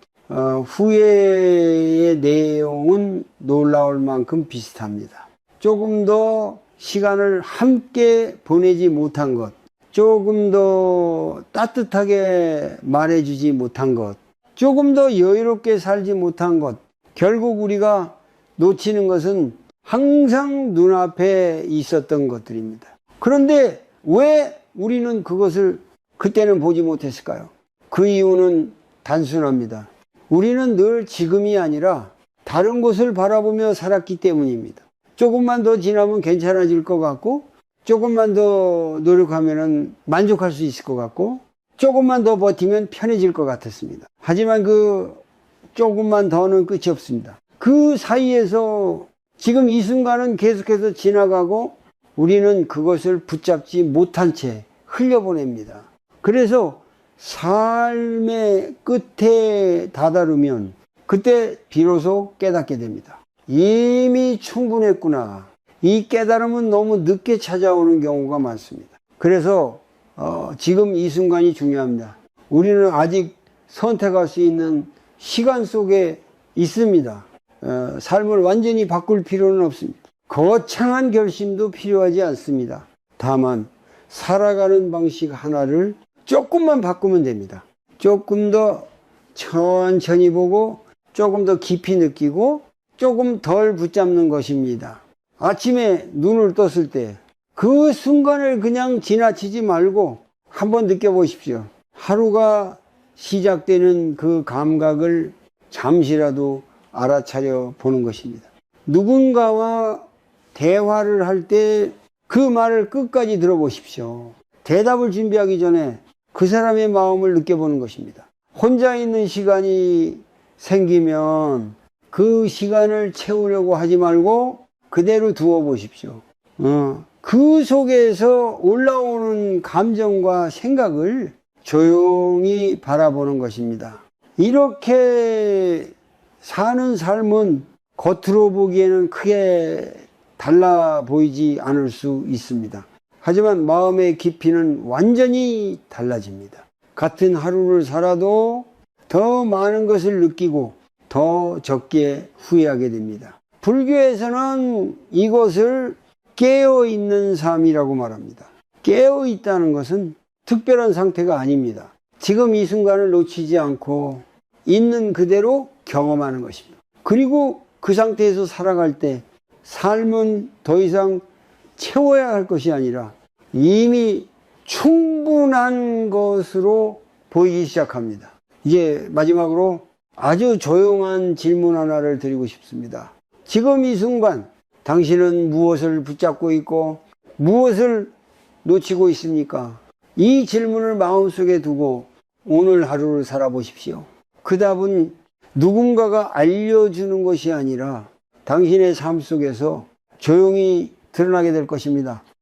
후회의 내용은 놀라울 만큼 비슷합니다. 조금 더 시간을 함께 보내지 못한 것, 조금 더 따뜻하게 말해주지 못한 것, 조금 더 여유롭게 살지 못한 것, 결국 우리가 놓치는 것은 항상 눈앞에 있었던 것들입니다. 그런데 왜 우리는 그것을 그때는 보지 못했을까요? 그 이유는 단순합니다. 우리는 늘 지금이 아니라 다른 곳을 바라보며 살았기 때문입니다. 조금만 더 지나면 괜찮아질 것 같고, 조금만 더 노력하면 만족할 수 있을 것 같고, 조금만 더 버티면 편해질 것 같았습니다. 하지만 그 조금만 더는 끝이 없습니다. 그 사이에서 지금 이 순간은 계속해서 지나가고 우리는 그것을 붙잡지 못한 채 흘려보냅니다. 그래서 삶의 끝에 다다르면 그때 비로소 깨닫게 됩니다. 이미 충분했구나. 이 깨달음은 너무 늦게 찾아오는 경우가 많습니다. 그래서 지금 이 순간이 중요합니다. 우리는 아직 선택할 수 있는 시간 속에 있습니다. 삶을 완전히 바꿀 필요는 없습니다. 거창한 결심도 필요하지 않습니다. 다만 살아가는 방식 하나를 조금만 바꾸면 됩니다. 조금 더 천천히 보고 조금 더 깊이 느끼고 조금 덜 붙잡는 것입니다. 아침에 눈을 떴을 때 그 순간을 그냥 지나치지 말고 한번 느껴보십시오. 하루가 시작되는 그 감각을 잠시라도 알아차려 보는 것입니다. 누군가와 대화를 할 때 그 말을 끝까지 들어보십시오. 대답을 준비하기 전에 그 사람의 마음을 느껴보는 것입니다. 혼자 있는 시간이 생기면 그 시간을 채우려고 하지 말고 그대로 두어 보십시오. 그 속에서 올라오는 감정과 생각을 조용히 바라보는 것입니다. 이렇게 사는 삶은 겉으로 보기에는 크게 달라 보이지 않을 수 있습니다. 하지만 마음의 깊이는 완전히 달라집니다. 같은 하루를 살아도 더 많은 것을 느끼고 더 적게 후회하게 됩니다. 불교에서는 이것을 깨어있는 삶이라고 말합니다. 깨어있다는 것은 특별한 상태가 아닙니다. 지금 이 순간을 놓치지 않고 있는 그대로 경험하는 것입니다. 그리고 그 상태에서 살아갈 때 삶은 더 이상 채워야 할 것이 아니라 이미 충분한 것으로 보이기 시작합니다. 이제 마지막으로 아주 조용한 질문 하나를 드리고 싶습니다. 지금 이 순간 당신은 무엇을 붙잡고 있고 무엇을 놓치고 있습니까? 이 질문을 마음속에 두고 오늘 하루를 살아보십시오. 그 답은 누군가가 알려주는 것이 아니라 당신의 삶 속에서 조용히 드러나게 될 것입니다.